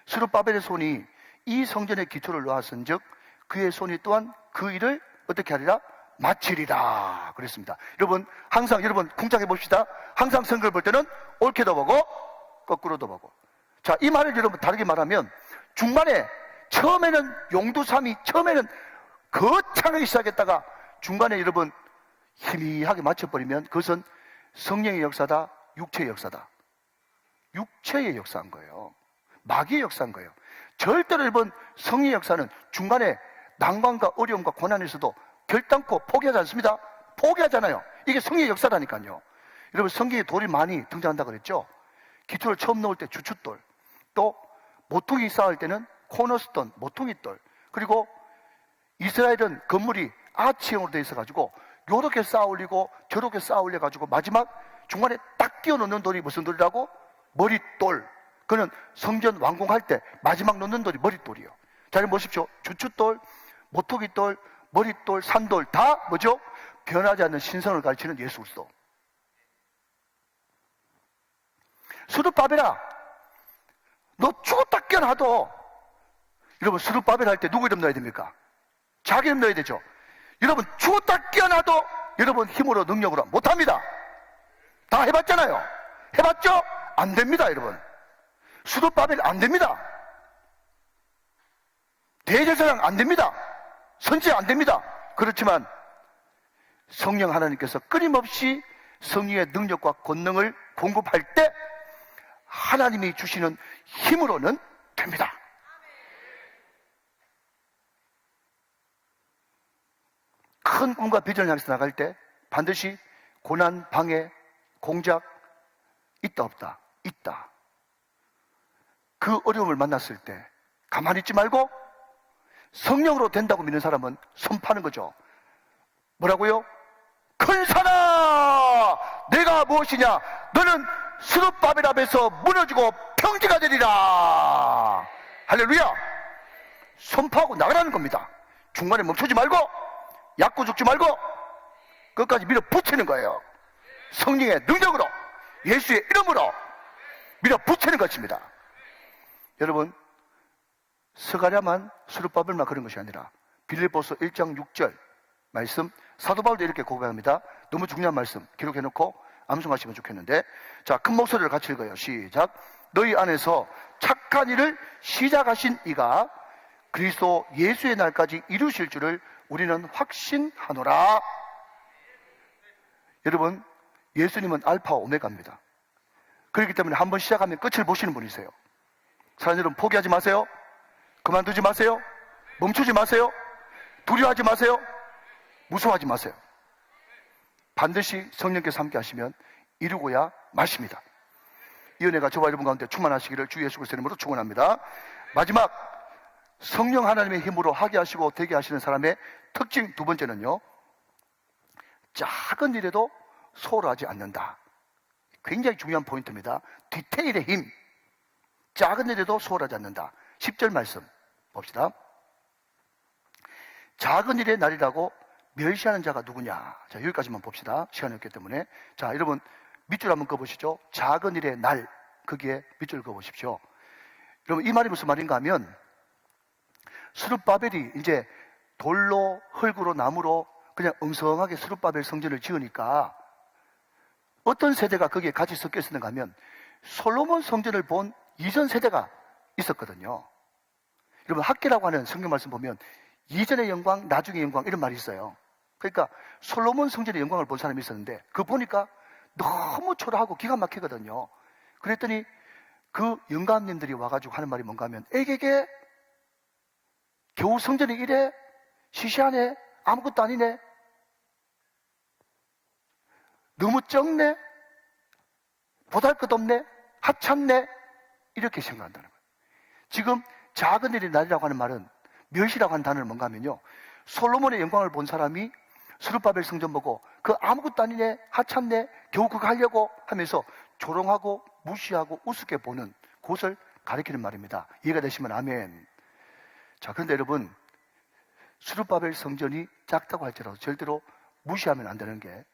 스룹바벨의 손이 이 성전의 기초를 놓았은즉 그의 손이 또한 그 일을 어떻게 하리라? 마치리라 그랬습니다. 여러분, 항상 여러분 쿵짝해 봅시다. 항상 성경을 볼 때는 옳게도 보고 거꾸로도 보고. 자, 이 말을 여러분 다르게 말하면 중간에 처음에는 용두삼이 처음에는 거창하게 시작했다가 중간에 여러분 희미하게 맞춰버리면 그것은 성령의 역사다, 육체의 역사다. 육체의 역사인 거예요. 마귀의 역사인 거예요. 절대로 여러분 성령의 역사는 중간에 난관과 어려움과 고난에서도 결단코 포기하지 않습니다. 포기하잖아요. 이게 성령의 역사라니까요. 여러분, 성경에 돌이 많이 등장한다 그랬죠. 기초를 처음 놓을 때 주춧돌, 또 모퉁이 쌓을 때는 코너스톤, 모퉁이돌, 그리고 이스라엘은 건물이 아치형으로 되어 있어가지고 요렇게 쌓아 올리고 저렇게 쌓아 올려가지고 마지막 중간에 딱 끼워 놓는 돌이 무슨 돌이라고? 머릿돌. 그는 성전 완공할 때 마지막 놓는 돌이 머릿돌이에요. 잘 보십시오. 주춧돌, 모퉁이돌, 머릿돌, 산돌 다 뭐죠? 변하지 않는 신성을 가르치는 예수 그리스도. 스룹바벨아, 너 죽었다 깨어나도 여러분 스룹바벨 할 때 누구 이름 넣어야 됩니까? 자기 이름 넣어야 되죠. 여러분 죽었다 깨어나도 여러분 힘으로 능력으로 못합니다. 다 해봤잖아요. 해봤죠? 안 됩니다. 여러분, 스룹바벨 안 됩니다. 대제사장 안 됩니다. 선지 안 됩니다. 그렇지만 성령 하나님께서 끊임없이 성령의 능력과 권능을 공급할 때 하나님이 주시는 힘으로는 됩니다. 큰 꿈과 비전을 향해서 나갈 때 반드시 고난, 방해, 공작 있다 없다? 있다. 그 어려움을 만났을 때 가만히 있지 말고 성령으로 된다고 믿는 사람은 선포하는 거죠. 뭐라고요? 큰 산아, 내가 무엇이냐? 너는 스룹바벨 앞에서 무너지고 평지가 되리라. 할렐루야. 선포하고 나가라는 겁니다. 중간에 멈추지 말고, 약고 죽지 말고 끝까지 밀어붙이는 거예요. 성령의 능력으로, 예수의 이름으로 밀어붙이는 것입니다. 여러분, 스가랴만 스룹바벨만 그런 것이 아니라 빌립보서 1장 6절 말씀, 사도 바울도 이렇게 고백합니다. 너무 중요한 말씀 기록해놓고 암송하시면 좋겠는데, 자, 큰 목소리를 같이 읽어요. 시작. 너희 안에서 착한 일을 시작하신 이가 그리스도 예수의 날까지 이루실 줄을 우리는 확신하노라. 여러분, 예수님은 알파 오메가입니다. 그렇기 때문에 한번 시작하면 끝을 보시는 분이세요. 사랑하는 여러분, 포기하지 마세요. 그만두지 마세요. 멈추지 마세요. 두려워하지 마세요. 무서워하지 마세요. 반드시 성령께서 함께 하시면 이루고야 마십니다. 이 은혜가 저와 여러분 가운데 충만하시기를 주 예수 그리스도의 이름으로 축원합니다. 마지막, 성령 하나님의 힘으로 하게 하시고 되게 하시는 사람의 특징 두 번째는요, 작은 일에도 소홀하지 않는다. 굉장히 중요한 포인트입니다. 디테일의 힘. 작은 일에도 소홀하지 않는다. 10절 말씀 봅시다. 작은 일의 날이라고 멸시하는 자가 누구냐? 자, 여기까지만 봅시다. 시간이 없기 때문에. 자, 여러분 밑줄 한번 그어보시죠. 작은 일의 날, 거기에 밑줄 그어보십시오. 여러분, 이 말이 무슨 말인가 하면, 스룹바벨이 이제 돌로, 흙으로, 나무로 그냥 엉성하게 스룹바벨 성전을 지으니까 어떤 세대가 거기에 같이 섞여 있었는가 하면 솔로몬 성전을 본 이전 세대가 있었거든요. 여러분, 학계라고 하는 성경 말씀 보면 이전의 영광, 나중의 영광 이런 말이 있어요. 그러니까 솔로몬 성전의 영광을 본 사람이 있었는데 그거 보니까 너무 초라하고 기가 막히거든요. 그랬더니 그 영감님들이 와가지고 하는 말이 뭔가 하면, 에게게 겨우 성전이 이래? 시시하네? 아무것도 아니네? 너무 적네? 보잘것없네? 하찮네? 이렇게 생각한다는 거예요. 지금 작은 일의 날이라고 하는 말은, 멸시라고 하는 단어는 뭔가 하면요, 솔로몬의 영광을 본 사람이 스룹바벨 성전 보고 그 아무것도 아니네, 하찮네, 겨우 그거 하려고 하면서 조롱하고 무시하고 우습게 보는 그것을 가리키는 말입니다. 이해가 되시면 아멘. 자, 그런데 여러분, 스룹바벨 성전이 작다고 할지라도 절대로 무시하면 안 되는 게,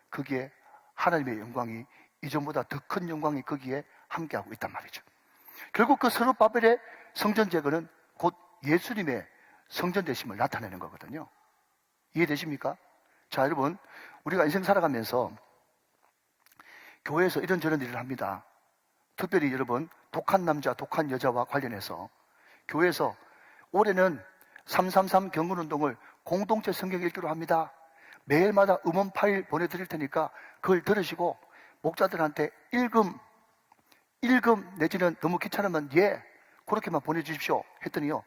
거기에 하나님의 영광이, 이전보다 더 큰 영광이 거기에 함께하고 있단 말이죠. 결국 그 스룹바벨의 성전 제거는 곧 예수님의 성전 되심을 나타내는 거거든요. 이해되십니까? 자, 여러분, 우리가 인생 살아가면서 교회에서 이런저런 일을 합니다. 특별히 여러분, 독한 남자, 독한 여자와 관련해서 교회에서 올해는 333 경건운동을 공동체 성경 읽기로 합니다. 매일마다 음원 파일 보내드릴 테니까 그걸 들으시고 목자들한테 읽음 내지는 너무 귀찮으면 그렇게만 보내주십시오 했더니요,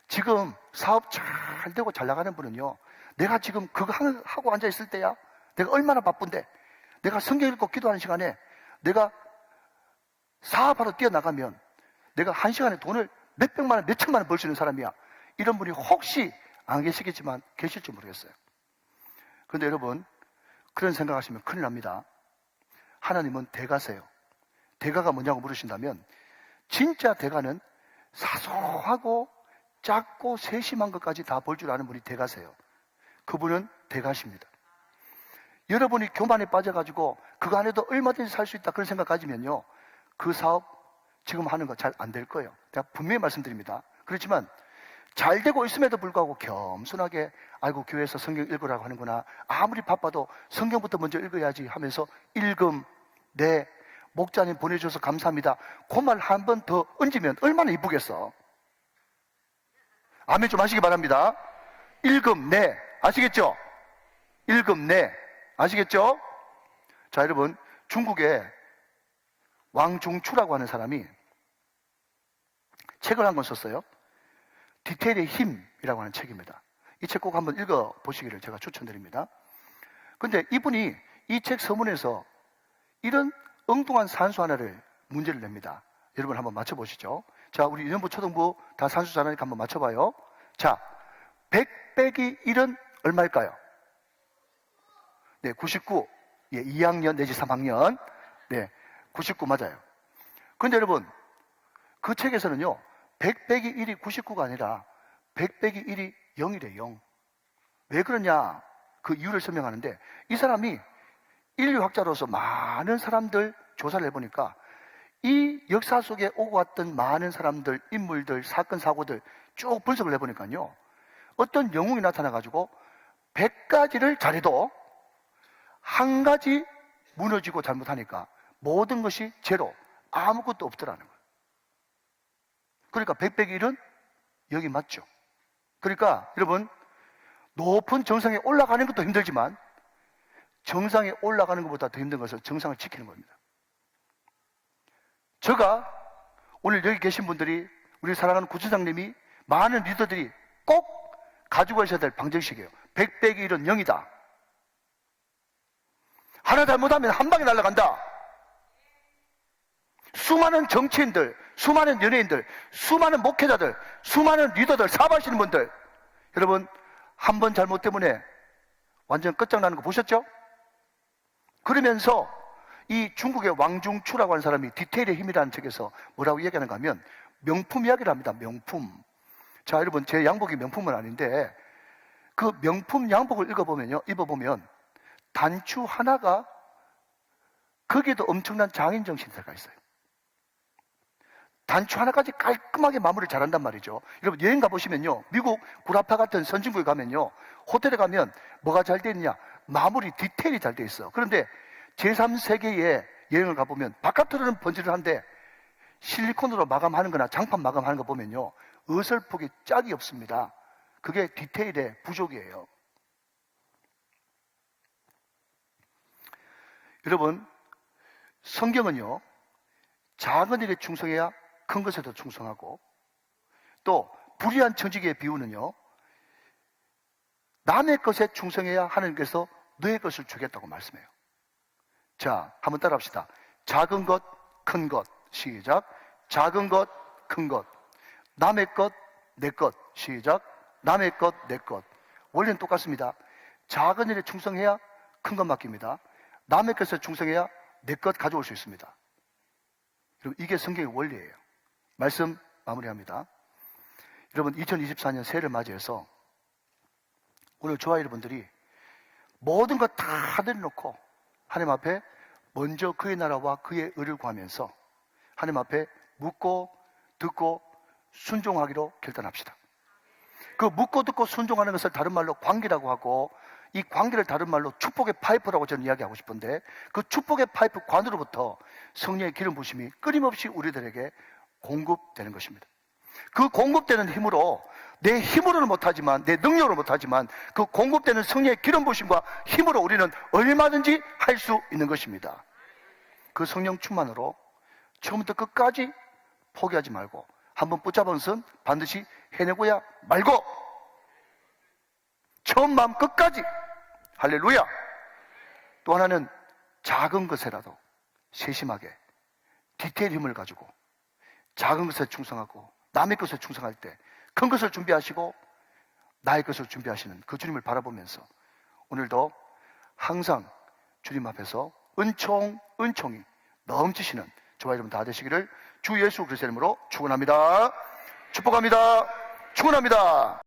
지금 사업 잘 되고 잘 나가는 분은요, 내가 지금 그거 하고 앉아있을 때야, 내가 얼마나 바쁜데, 내가 성경 읽고 기도하는 시간에 내가 사업하러 뛰어나가면 내가 한 시간에 돈을 몇백만 원, 몇천만 원 벌 수 있는 사람이야. 이런 분이 혹시 안 계시겠지만 계실지 모르겠어요. 그런데 여러분, 그런 생각하시면 큰일 납니다. 하나님은 대가세요. 대가가 뭐냐고 물으신다면, 진짜 대가는 사소하고 작고 세심한 것까지 다 볼 줄 아는 분이 대가세요. 그분은 대가십니다. 여러분이 교만에 빠져가지고 그거 안 해도 얼마든지 살 수 있다 그런 생각 가지면요, 그 사업 지금 하는 거 잘 안 될 거예요. 제가 분명히 말씀드립니다. 그렇지만 잘 되고 있음에도 불구하고 겸손하게, 아이고 교회에서 성경 읽으라고 하는구나, 아무리 바빠도 성경부터 먼저 읽어야지 하면서 네, 목자님 보내주셔서 감사합니다, 그 말 한 번 더 얹으면 얼마나 이쁘겠어. 아멘 좀 하시기 바랍니다. 네, 아시겠죠? 네, 아시겠죠? 자, 여러분, 중국에 왕중추라고 하는 사람이 책을 한 권 썼어요. 디테일의 힘이라고 하는 책입니다. 이 책 꼭 한번 읽어보시기를 제가 추천드립니다. 근데 이분이 이 책 서문에서 이런 엉뚱한 산수 하나를 문제를 냅니다. 여러분 한번 맞춰보시죠. 자, 우리 유년부, 초등부 다 산수 잘하니까 한번 맞춰봐요. 자, 100 빼기 1은 얼마일까요? 네, 99. 예, 2학년 내지 3학년. 네, 99 맞아요. 근데 여러분, 그 책에서는요, 100 빼기 1이 99가 아니라 100 빼기 1이 0이래, 0. 왜 그러냐? 그 이유를 설명하는데, 이 사람이 인류학자로서 많은 사람들 조사를 해보니까 이 역사 속에 오고 갔던 많은 사람들, 인물들, 사건, 사고들 쭉 분석을 해보니까요, 어떤 영웅이 나타나가지고 100가지를 잘해도 한 가지 무너지고 잘못하니까 모든 것이 제로, 아무것도 없더라는 거예요. 그러니까 100 빼기 1은 여기 맞죠. 그러니까 여러분, 높은 정상에 올라가는 것도 힘들지만 정상에 올라가는 것보다 더 힘든 것은 정상을 지키는 겁니다. 제가 오늘 여기 계신 분들이, 우리 사랑하는 구청장님이, 많은 리더들이 꼭 가지고 가셔야 될 방정식이에요. 100 빼기 1은 0이다. 하나 잘못하면 한 방에 날아간다. 수많은 정치인들, 수많은 연예인들, 수많은 목회자들, 수많은 리더들, 사업하시는 분들, 여러분, 한 번 잘못 때문에 완전 끝장나는 거 보셨죠? 그러면서 이 중국의 왕중추라고 하는 사람이 디테일의 힘이라는 책에서 뭐라고 얘기하는가 하면 명품 이야기를 합니다. 명품. 자, 여러분, 제 양복이 명품은 아닌데 그 명품 양복을 입어보면 단추 하나가 거기에도 엄청난 장인정신이 들어가 있어요. 단추 하나까지 깔끔하게 마무리를 잘한단 말이죠. 여러분, 여행 가보시면요, 미국 구라파 같은 선진국에 가면요, 호텔에 가면 뭐가 잘 돼 있냐? 마무리 디테일이 잘 돼 있어. 그런데 제3세계에 여행을 가보면 바깥으로는 번지르한데 실리콘으로 마감하는 거나 장판 마감하는 거 보면요, 어설프게 짝이 없습니다. 그게 디테일의 부족이에요. 여러분, 성경은요, 작은 일에 충성해야 큰 것에도 충성하고, 또 불의한 처지기의 비유는요, 남의 것에 충성해야 하나님께서 너의 것을 주겠다고 말씀해요. 자, 한번 따라합시다. 작은 것, 큰 것. 시작. 작은 것, 큰 것. 남의 것, 내 것. 시작. 남의 것, 내 것. 원리는 똑같습니다. 작은 일에 충성해야 큰 것 맡깁니다. 남의 것에 충성해야 내 것 가져올 수 있습니다. 여러분, 이게 성경의 원리예요. 말씀 마무리합니다. 여러분, 2024년 새해를 맞이해서 오늘 저와 여러분들이 모든 것 다 내려놓고 하나님 앞에 먼저 그의 나라와 그의 의를 구하면서 하나님 앞에 묻고 듣고 순종하기로 결단합시다. 그 묻고 듣고 순종하는 것을 다른 말로 관계라고 하고, 이 관계를 다른 말로 축복의 파이프라고 저는 이야기하고 싶은데, 그 축복의 파이프 관으로부터 성령의 기름 부심이 끊임없이 우리들에게 공급되는 것입니다. 그 공급되는 힘으로, 내 힘으로는 못하지만, 내 능력으로 못하지만 그 공급되는 성령의 기름 부심과 힘으로 우리는 얼마든지 할 수 있는 것입니다. 그 성령 충만으로 처음부터 끝까지 포기하지 말고, 한번 붙잡은 것은 반드시 해내고야 말고, 처음 마음 끝까지. 할렐루야. 또 하나는 작은 것에라도 세심하게 디테일 힘을 가지고 작은 것에 충성하고 남의 것에 충성할 때 큰 것을 준비하시고 나의 것을 준비하시는 그 주님을 바라보면서 오늘도 항상 주님 앞에서 은총이 넘치시는 저와 여러분 다 되시기를 주 예수 그리스도의 이름으로 축원합니다. 축복합니다. 축원합니다.